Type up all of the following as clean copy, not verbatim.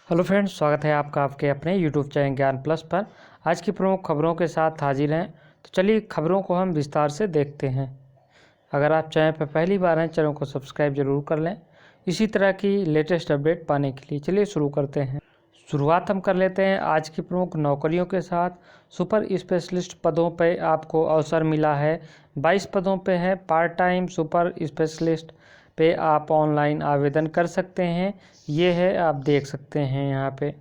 Hello friends, स्वागत है आपका आपके अपने यूट्यूब चैनल ज्ञान प्लस पर। आज की प्रमुख खबरों के साथ हाजिर हैं। तो चलिए खबरों को हम विस्तार से देखते हैं। अगर आप चैनल पर पहली बार हैं, चैनल को सब्सक्राइब जरूर कर लें इसी तरह की लेटेस्ट अपडेट पाने के लिए। चलिए शुरू करते हैं। शुरुआत हम कर लेते हैं आज की प्रमुख नौकरियों के साथ। सुपर स्पेशलिस्ट पदों पर आपको अवसर मिला है। 22 पदों पर है पार्ट टाइम सुपर स्पेशलिस्ट पे आप ऑनलाइन आवेदन कर सकते हैं। ये है, आप देख सकते हैं यहाँ पे।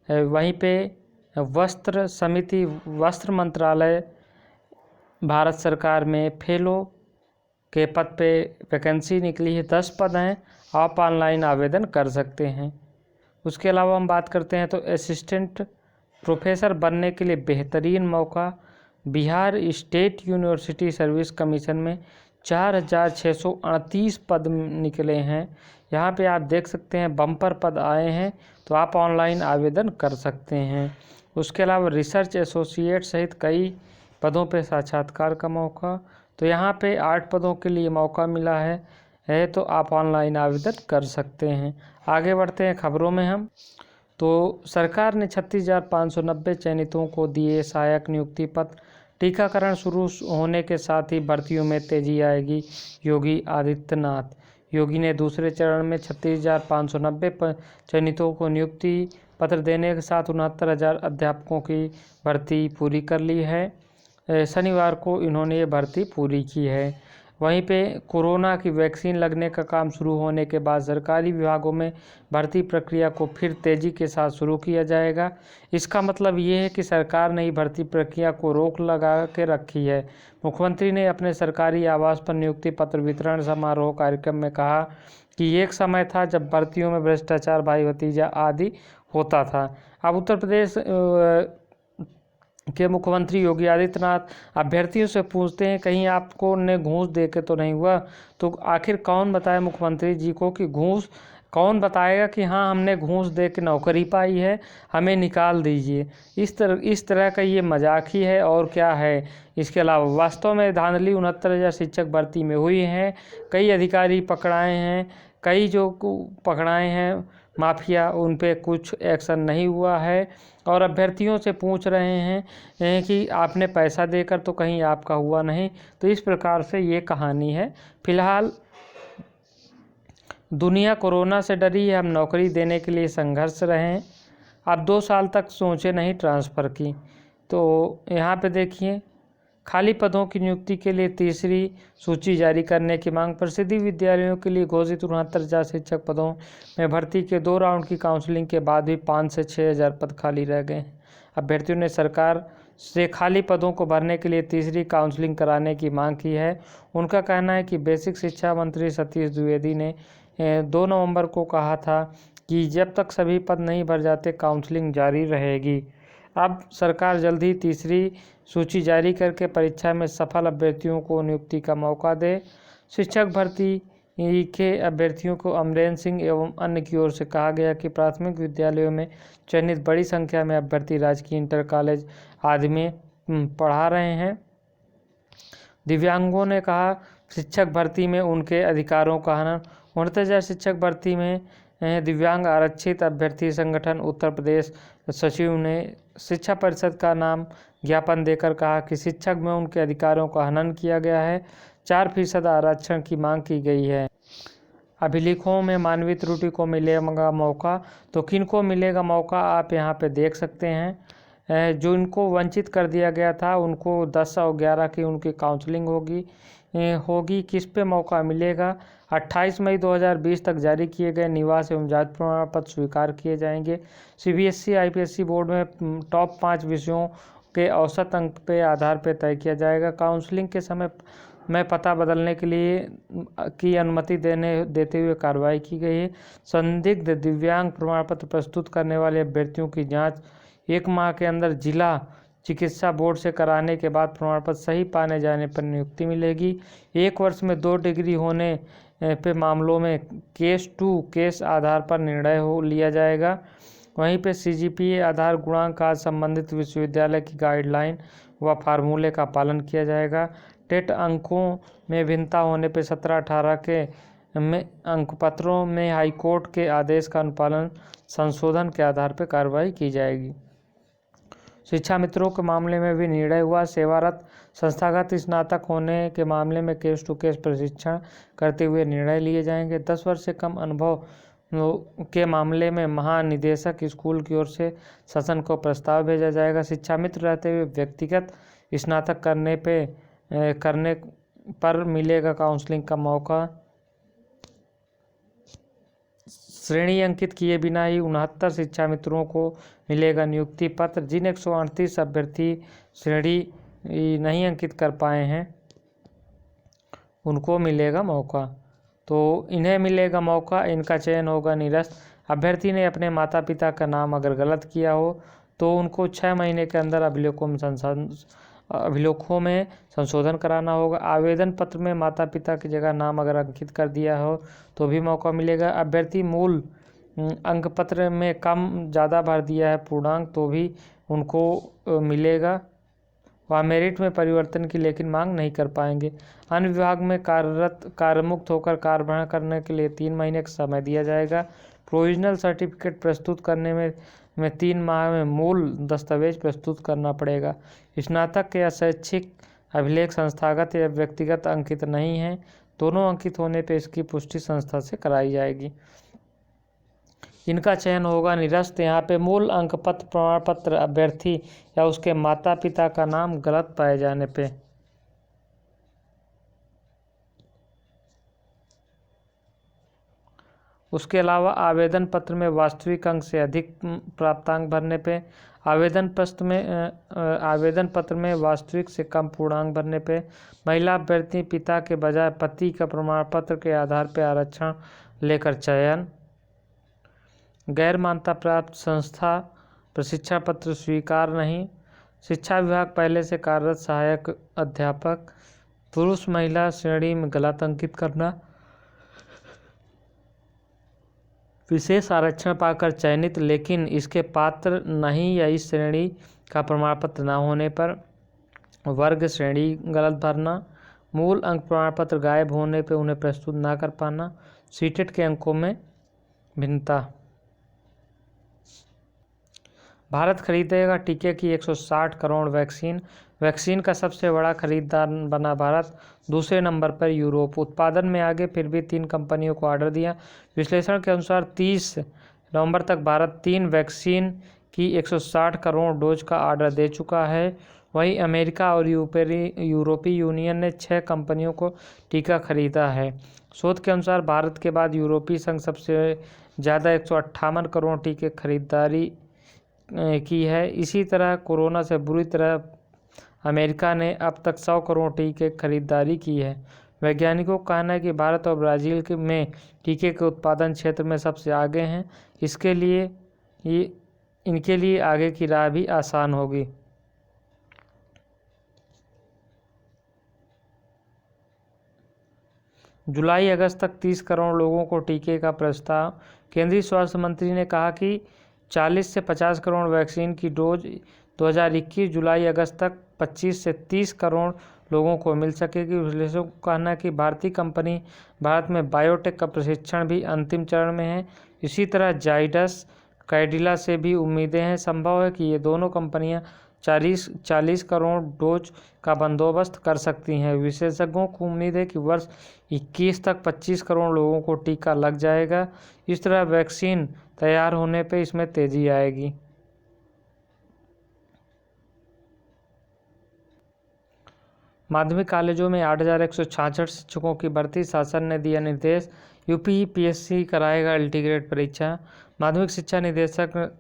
वहीं पे वस्त्र समिति वस्त्र मंत्रालय भारत सरकार में फेलो के पद पे वैकेंसी निकली है। 10 पद हैं, आप ऑनलाइन आवेदन कर सकते हैं। उसके अलावा हम बात करते हैं तो असिस्टेंट प्रोफेसर बनने के लिए बेहतरीन मौका। Bihar state university service commission में 4,638 पद निकले हैं। यहाँ पे आप देख सकते हैं बम्पर पद आए हैं, तो आप ऑनलाइन आवेदन कर सकते हैं। उसके अलावा रिसर्च एसोसिएट सहित कई पदों पे साक्षात्कार का मौका। तो यहाँ पे 8 पदों के लिए मौका मिला है तो आप ऑनलाइन आवेदन कर सकते हैं। आगे बढ़ते हैं खबरों में हम। तो सरकार ने 36,590 चयनितों को दिए सहायक नियुक्ति पत्र। टीकाकरण शुरू होने के साथ ही भर्तियों में तेजी आएगी, योगी आदित्यनाथ। योगी ने दूसरे चरण में 36,590 चयनितों को नियुक्ति पत्र देने के साथ 69,000 अध्यापकों की भर्ती पूरी कर ली है। शनिवार को इन्होंने ये भर्ती पूरी की है। वहीं पे कोरोना की वैक्सीन लगने का काम शुरू होने के बाद सरकारी विभागों में भर्ती प्रक्रिया को फिर तेज़ी के साथ शुरू किया जाएगा। इसका मतलब ये है कि सरकार ने भर्ती प्रक्रिया को रोक लगा के रखी है। मुख्यमंत्री ने अपने सरकारी आवास पर नियुक्ति पत्र वितरण समारोह कार्यक्रम में कहा कि एक समय था जब भर्तियों में भ्रष्टाचार, भाई भतीजा आदि होता था। अब उत्तर प्रदेश के मुख्यमंत्री योगी आदित्यनाथ अभ्यर्थियों से पूछते हैं, कहीं आपको ने घूस दे के तो नहीं हुआ? तो आखिर कौन बताए मुख्यमंत्री जी को कि घूस, कौन बताएगा कि हाँ हमने घूस दे के नौकरी पाई है, हमें निकाल दीजिए। इस तरह का ये मजाक ही है और क्या है। इसके अलावा वास्तव में धांधली 69,000 शिक्षक भर्ती में हुई हैं। कई अधिकारी पकड़ाए हैं, कई जो पकड़ाए हैं माफिया, उन पे कुछ एक्शन नहीं हुआ है। और अभ्यर्थियों से पूछ रहे हैं कि आपने पैसा देकर तो कहीं आपका हुआ नहीं। तो इस प्रकार से ये कहानी है। फिलहाल दुनिया कोरोना से डरी है, हम नौकरी देने के लिए संघर्ष रहें। अब 2 साल तक सोचे नहीं ट्रांसफ़र की। तो यहाँ पे देखिए, खाली पदों की नियुक्ति के लिए तीसरी सूची जारी करने की मांग। प्रसिद्धि विद्यालयों के लिए घोषित 69,000 शिक्षक पदों में भर्ती के 2 राउंड की काउंसलिंग के बाद भी 5 से 6,000 पद खाली रह गए हैं। अभ्यर्थियों ने सरकार से खाली पदों को भरने के लिए तीसरी काउंसलिंग कराने की मांग की है। उनका कहना है कि बेसिक शिक्षा मंत्री सतीश द्विवेदी ने 2 नवंबर को कहा था कि जब तक सभी पद नहीं भर जाते काउंसलिंग जारी रहेगी। अब सरकार जल्द ही तीसरी सूची जारी करके परीक्षा में सफल अभ्यर्थियों को नियुक्ति का मौका दे। शिक्षक भर्ती के अभ्यर्थियों को अमरेंद्र सिंह एवं अन्य की ओर से कहा गया कि प्राथमिक विद्यालयों में चयनित बड़ी संख्या में अभ्यर्थी राजकीय इंटर कॉलेज आदि में पढ़ा रहे हैं। दिव्यांगों ने कहा शिक्षक भर्ती में उनके अधिकारों का हनन। 69,000 शिक्षक भर्ती में दिव्यांग आरक्षित अभ्यर्थी संगठन उत्तर प्रदेश सचिव ने शिक्षा परिषद का नाम ज्ञापन देकर कहा कि शिक्षक में उनके अधिकारों का हनन किया गया है। 4% आरक्षण की मांग की गई है। अभिलेखों में मानवीय त्रुटि को मिलेगा मौका। तो किन को मिलेगा मौका, आप यहाँ पे देख सकते हैं। जो इनको वंचित कर दिया गया था उनको 10 और 11 की उनकी काउंसलिंग होगी। किस पे मौका मिलेगा? 28 मई 2020 तक जारी किए गए निवास एवं जाति प्रमाण पत्र स्वीकार किए जाएंगे। सीबीएसई आईपीएससी बोर्ड में टॉप 5 विषयों के औसत अंक पे आधार पर तय किया जाएगा। काउंसलिंग के समय में पता बदलने के लिए की अनुमति देते हुए कार्रवाई की गई है। संदिग्ध दिव्यांग प्रमाण पत्र प्रस्तुत करने वाले अभ्यर्थियों की जाँच 1 माह के अंदर जिला चिकित्सा बोर्ड से कराने के बाद प्रमाण पत्र सही पाने जाने पर नियुक्ति मिलेगी। 1 वर्ष में 2 डिग्री होने पे मामलों में केस टू केस आधार पर निर्णय लिया जाएगा। वहीं पे सीजीपीए आधार गुणांक आज संबंधित विश्वविद्यालय की गाइडलाइन व फार्मूले का पालन किया जाएगा। टेट अंकों में भिन्नता होने पे 17-18 के में अंकपत्रों में हाईकोर्ट के आदेश का अनुपालन संशोधन के आधार पर कार्रवाई की जाएगी। शिक्षा मित्रों के मामले में भी निर्णय हुआ। सेवारत संस्थागत स्नातक होने के मामले में केस टू केस प्रशिक्षण करते हुए निर्णय लिए जाएंगे। 10 वर्ष से कम अनुभव के मामले में महानिदेशक स्कूल की ओर से शासन को प्रस्ताव भेजा जाएगा। शिक्षा मित्र रहते हुए व्यक्तिगत स्नातक करने पर मिलेगा काउंसलिंग का मौका। श्रेणी अंकित किए बिना ही 69 शिक्षा मित्रों को मिलेगा नियुक्ति पत्र। जिन 138 अभ्यर्थी श्रेणी नहीं अंकित कर पाए हैं उनको मिलेगा मौका। तो इन्हें मिलेगा मौका, इनका चयन होगा निरस्त। अभ्यर्थी ने अपने माता पिता का नाम अगर गलत किया हो तो उनको 6 महीने के अंदर अभिलेखों में संशोधन कराना होगा। आवेदन पत्र में माता पिता की जगह नाम अगर अंकित कर दिया हो तो भी मौका मिलेगा। अभ्यर्थी मूल अंक पत्र में कम ज़्यादा भर दिया है पूर्णांक तो भी उनको मिलेगा। वह मेरिट में परिवर्तन की लेकिन मांग नहीं कर पाएंगे। अन्य विभाग में कार्यमुक्त होकर कार्यभार करने के लिए 3 महीने का समय दिया जाएगा। प्रोविजनल सर्टिफिकेट प्रस्तुत करने में 3 माह में मूल दस्तावेज प्रस्तुत करना पड़ेगा। स्नातक या शैक्षिक अभिलेख संस्थागत या व्यक्तिगत अंकित नहीं है। दोनों अंकित होने पर इसकी पुष्टि संस्था से कराई जाएगी। इनका चयन होगा निरस्त। यहाँ पे मूल अंक पत्र प्रमाण पत्र अभ्यर्थी या उसके माता पिता का नाम गलत पाए जाने पे उसके अलावा आवेदन पत्र में वास्तविक अंक से अधिक प्राप्तांक भरने पे, आवेदन पत्र में वास्तविक से कम पूर्णांक भरने पे, महिला अभ्यर्थी पिता के बजाय पति का प्रमाण पत्र के आधार पर आरक्षण लेकर चयन, गैर मान्यता प्राप्त संस्था प्रशिक्षण पत्र स्वीकार नहीं, शिक्षा विभाग पहले से कार्यरत सहायक अध्यापक, पुरुष महिला श्रेणी में गलत अंकित करना, विशेष आरक्षण पाकर चयनित लेकिन इसके पात्र नहीं या इस श्रेणी का प्रमाण पत्र न होने पर वर्ग श्रेणी गलत भरना, मूल अंक प्रमाण पत्र गायब होने पर उन्हें प्रस्तुत न कर पाना, सीटेट के अंकों में भिन्नता। भारत खरीदेगा टीके की 160 करोड़ वैक्सीन का सबसे बड़ा खरीदार बना भारत, दूसरे नंबर पर यूरोप। उत्पादन में आगे फिर भी 3 कंपनियों को ऑर्डर दिया। विश्लेषण के अनुसार 30 नवंबर तक भारत 3 वैक्सीन की 160 करोड़ डोज का ऑर्डर दे चुका है। वहीं अमेरिका और यूरोपीय यूनियन ने 6 कंपनियों को टीका खरीदा है। शोध के अनुसार भारत के बाद यूरोपीय संघ सबसे ज़्यादा 158 करोड़ टीके खरीदारी की है। इसी तरह कोरोना से बुरी तरह अमेरिका ने अब तक 100 करोड़ टीके खरीदारी की है। वैज्ञानिकों का कहना है कि भारत और ब्राज़ील में टीके के उत्पादन क्षेत्र में सबसे आगे हैं। इनके लिए आगे की राह भी आसान होगी। जुलाई अगस्त तक 30 करोड़ लोगों को टीके का प्रस्ताव। केंद्रीय स्वास्थ्य मंत्री ने कहा कि 40 से 50 करोड़ वैक्सीन की डोज 2021 जुलाई अगस्त तक 25 से 30 करोड़ लोगों को मिल सकेगी। विश्लेषकों का कहना है कि भारतीय कंपनी भारत में बायोटेक का प्रशिक्षण भी अंतिम चरण में है। इसी तरह जाइडस कैडिला से भी उम्मीदें हैं। संभव है कि ये दोनों कंपनियां 40 करोड़ डोज का बंदोबस्त कर सकती हैं। विशेषज्ञों को उम्मीद है कि वर्ष 21 तक 25 करोड़ लोगों को टीका लग जाएगा। इस तरह वैक्सीन तैयार होने पे इसमें तेजी आएगी। माध्यमिक कॉलेजों में 8,166 शिक्षकों की भर्ती, शासन ने दिया निर्देश। यूपीपीएससी कराएगा इंटीग्रेट परीक्षा। माध्यमिक शिक्षा निदेशक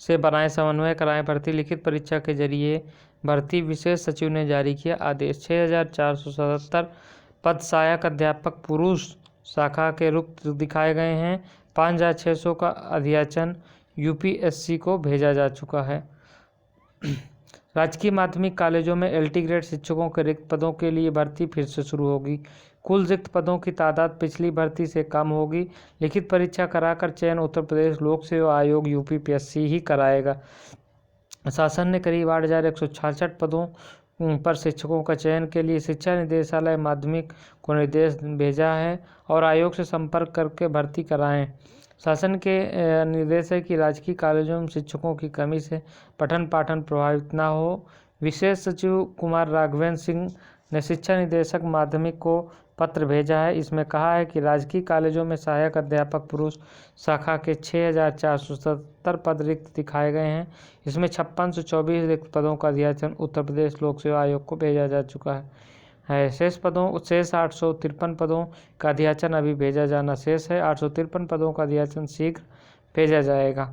से बनाए समन्वय कराएं भर्ती, लिखित परीक्षा के जरिए भर्ती। विशेष सचिव ने जारी किया आदेश। 6,477 पद सहायक अध्यापक पुरुष शाखा के रिक्त दिखाए गए हैं। 5,600 का अध्याचन यूपीएससी को भेजा जा चुका है। राजकीय माध्यमिक कॉलेजों में एलटी ग्रेड शिक्षकों के रिक्त पदों के लिए भर्ती फिर से शुरू होगी। कुल रिक्त पदों की तादाद पिछली भर्ती से कम होगी। लिखित परीक्षा कराकर चयन उत्तर प्रदेश लोक सेवा आयोग यूपीपीएससी ही कराएगा। शासन ने करीब 8,166 पदों पर शिक्षकों का चयन के लिए शिक्षा निदेशालय माध्यमिक को निर्देश भेजा है और आयोग से संपर्क करके भर्ती कराएं। शासन के निर्देश है कि राजकीय कॉलेजों में शिक्षकों की कमी से पठन पाठन प्रभावित न हो। विशेष सचिव कुमार राघवेंद्र सिंह ने शिक्षा निदेशक माध्यमिक को पत्र भेजा है। इसमें कहा है कि राजकीय कॉलेजों में सहायक अध्यापक पुरुष शाखा के 6,477 पद रिक्त दिखाए गए हैं। इसमें 5624 रिक्त पदों का अध्याचन उत्तर प्रदेश लोक सेवा आयोग को भेजा जा चुका है। शेष 853 पदों का अध्याचन अभी भेजा जाना शेष है। 853 पदों का अध्याचन शीघ्र भेजा जाएगा।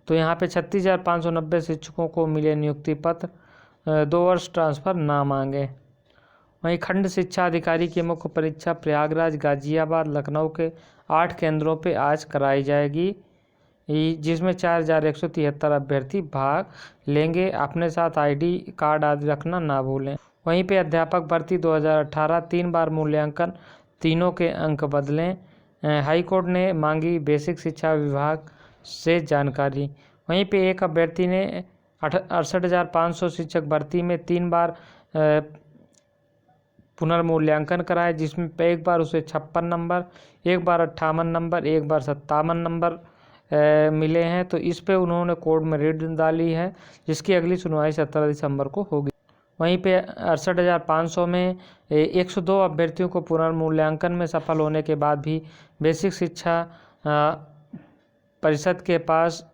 तो यहाँ पे 36,590 शिक्षकों को मिले नियुक्ति पत्र, 2 वर्ष ट्रांसफ़र ना मांगे। वहीं खंड शिक्षा अधिकारी की मुख्य परीक्षा प्रयागराज, गाजियाबाद, लखनऊ के 8 केंद्रों पे आज कराई जाएगी, जिसमें 4,173 अभ्यर्थी भाग लेंगे। अपने साथ ID कार्ड आदि रखना ना भूलें। वहीं पे अध्यापक भर्ती 2018 3 बार मूल्यांकन, तीनों के अंक बदलें। हाईकोर्ट ने मांगी बेसिक शिक्षा विभाग से जानकारी। वहीं पे एक अभ्यर्थी ने 68,500 शिक्षक भर्ती में 3 बार पुनर्मूल्यांकन कराया, जिसमें एक बार उसे 56 नंबर, एक बार 58 नंबर, एक बार 57 नंबर मिले हैं। तो इस पे उन्होंने कोर्ट में रिट डाली है, जिसकी अगली सुनवाई 17 दिसंबर को होगी। वहीं पे 68,500 में 102 अभ्यर्थियों को पुनर्मूल्यांकन में सफल होने के बाद भी बेसिक शिक्षा परिषद के पास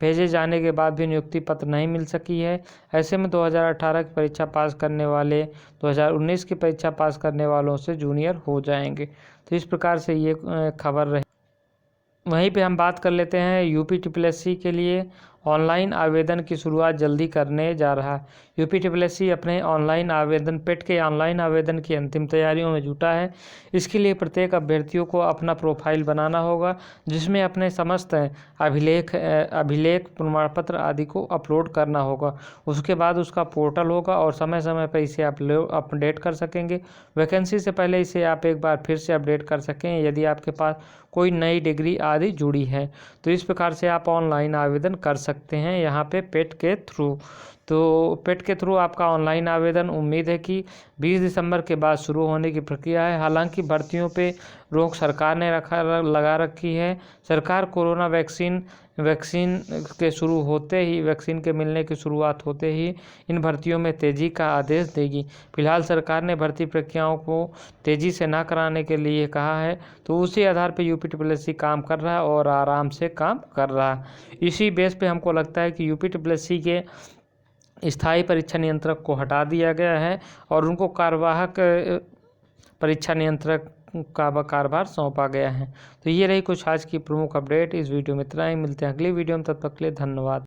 भेजे जाने के बाद भी नियुक्ति पत्र नहीं मिल सकी है। ऐसे में 2018 की परीक्षा पास करने वाले 2019 की परीक्षा पास करने वालों से जूनियर हो जाएंगे। तो इस प्रकार से ये खबर रही। वहीं पे हम बात कर लेते हैं UPSSC के लिए ऑनलाइन आवेदन की शुरुआत जल्दी करने जा रहा है। UPSSC अपने ऑनलाइन आवेदन पेट के ऑनलाइन आवेदन की अंतिम तैयारियों में जुटा है। इसके लिए प्रत्येक अभ्यर्थियों को अपना प्रोफाइल बनाना होगा, जिसमें अपने समस्त अभिलेख प्रमाण पत्र आदि को अपलोड करना होगा। उसके बाद उसका पोर्टल होगा और समय समय पर इसे अपडेट कर सकेंगे। वैकेंसी से पहले इसे आप एक बार फिर से अपडेट कर सकें यदि आपके पास कोई नई डिग्री आदि जुड़ी है। तो इस प्रकार से आप ऑनलाइन आवेदन कर सकते हैं यहाँ पे पेट के थ्रू। तो पेट के थ्रू आपका ऑनलाइन आवेदन उम्मीद है कि 20 दिसंबर के बाद शुरू होने की प्रक्रिया है। हालांकि भर्तियों पे रोक सरकार ने लगा रखी है। सरकार कोरोना वैक्सीन के शुरू होते ही, वैक्सीन के मिलने की शुरुआत होते ही इन भर्तियों में तेज़ी का आदेश देगी। फिलहाल सरकार ने भर्ती प्रक्रियाओं को तेज़ी से ना कराने के लिए कहा है, तो उसी आधार पर UPSSC काम कर रहा है और आराम से काम कर रहा है। इसी बेस पे हमको लगता है कि UPSSC के स्थायी परीक्षा नियंत्रक को हटा दिया गया है और उनको कार्यवाहक परीक्षा नियंत्रक का कार्यभार सौंपा गया है। तो ये रही कुछ आज की प्रमुख अपडेट। इस वीडियो में इतना ही। मिलते हैं अगली वीडियो में, तब तक के लिए धन्यवाद।